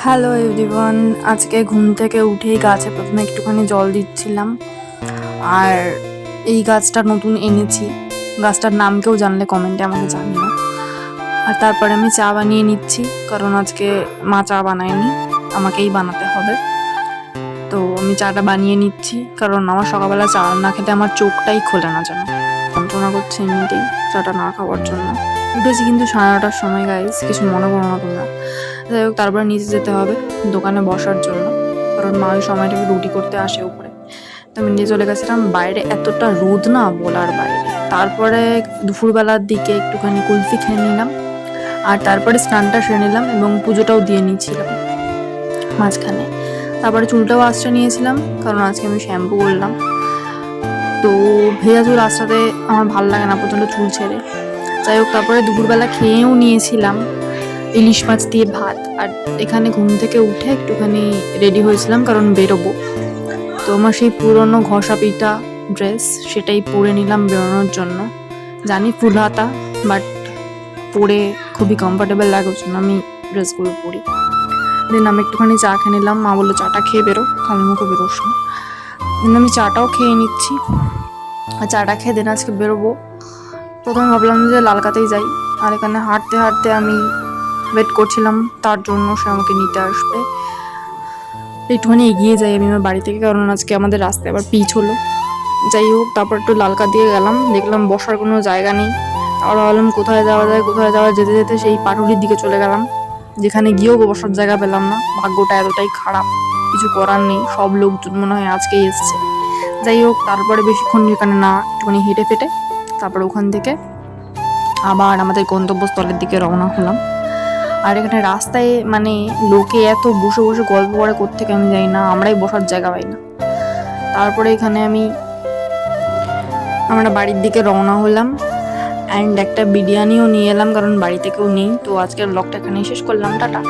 Hello everyone, আজকে ঘুম থেকে উঠেই গাছে প্রথমে একটুখানি জল দিচ্ছিলাম। আর এই গাছটা নতুন এনেছি, গাছটার নাম কেউ জানলে কমেন্টে আমাকে জানিও। আর তারপরে আমি চা বানিয়ে নিচ্ছি, কারণ আজকে মা চা বানায়নি, আমাকেই বানাতে হবে। তো আমি চাটা বানিয়ে নিচ্ছি, কারণ আমার সকালবেলা চা না খেতে আমার চোখটাই খোলে না, যেন যন্ত্রণা করছে এমনিতেই চাটা না খাওয়ার জন্য। উঠেছি কিন্তু 9:30টার সময়, গাইস, কিছু মনে করো না তোমরা। যাই হোক, তারপরে নিচে যেতে হবে দোকানে বসার জন্য, কারণ মা ওই সময়টাকে রুটি করতে আসে উপরে। তো আমি নিয়ে চলে গেছিলাম, বাইরে এতটা রোদ না বলার বাইরে। তারপরে দুপুরবেলার দিকে একটুখানি কুলফি খেয়ে নিলাম, আর তারপরে স্নানটা সেরে নিলাম এবং পুজোটাও দিয়ে নিয়েছিলাম মাঝখানে। তারপরে চুলটাও আঁচড়ে নিয়েছিলাম, কারণ আজকে আমি শ্যাম্পু করলাম। তো ভেজা চুল আঁচড়াতে আমার ভালো লাগে না, প্রচণ্ড চুল ছেড়ে। যাই হোক, তারপরে দুপুরবেলা খেয়েও নিয়েছিলাম ইলিশ মাছ দিয়ে ভাত। আর এখানে ঘুম থেকে উঠে একটুখানি রেডি হয়েছিলাম, কারণ বেরোবো। তো আমার সেই পুরনো ঘষা পিটা ড্রেস, সেটাই পরে নিলাম বেরোনোর জন্য। জানি ফুল হাতা, বাট পরে খুবই কমফোর্টেবল লাগে, ওর জন্য আমি ড্রেসগুলো পরি। দেন আমি একটুখানি চা খেয়ে নিলাম, মা বললো চাটা খেয়ে বেরো, খালি মুখে বেরোস না। দেন আমি চাটাও খেয়ে নিচ্ছি, আর চাটা খেয়ে দেন আজকে বেরোবো। প্রথমে ভাবলাম যে লালকাতেই যাই, আর এখানে হাঁটতে হাঁটতে আমি ওয়েট করছিলাম তার জন্য, সে আমাকে নিতে আসবে। একটুখানি এগিয়ে যাই আমি আমার বাড়ি থেকে, কারণ আজকে আমাদের রাস্তায় আবার পিচ হলো। যাই হোক, তারপর একটু লালকা দিয়ে গেলাম, দেখলাম বসার কোনো জায়গা নেই। তারপর ভাবলাম কোথায় যাওয়া যায়, যেতে যেতে সেই পাটুলির দিকে চলে গেলাম, যেখানে গিয়েও বসার জায়গা পেলাম না। ভাগ্যটা এতটাই খারাপ, কিছু করার নেই, সব লোকজন মনে হয় আজকেই এসছে। যাই হোক, তারপরে বেশিক্ষণ যেখানে না, একটুখানি হেঁটে ফেটে তারপরে ওখান থেকে আবার আমাদের গন্তব্যস্থলের দিকে রওনা হলাম। আর এখানে রাস্তায় মানে লোকে এত বসে বসে গল্প করে কোত্থেকে আমি জানি না, আমরাই বসার জায়গা পাই না। তারপরে এখানে আমরা বাড়ির দিকে রওনা হলাম, অ্যান্ড একটা বিরিয়ানিও নিয়ে এলাম, কারণ বাড়িতে কেউ নেই। তো আজকের ব্লগটা এখানেই শেষ করলাম, টাটা।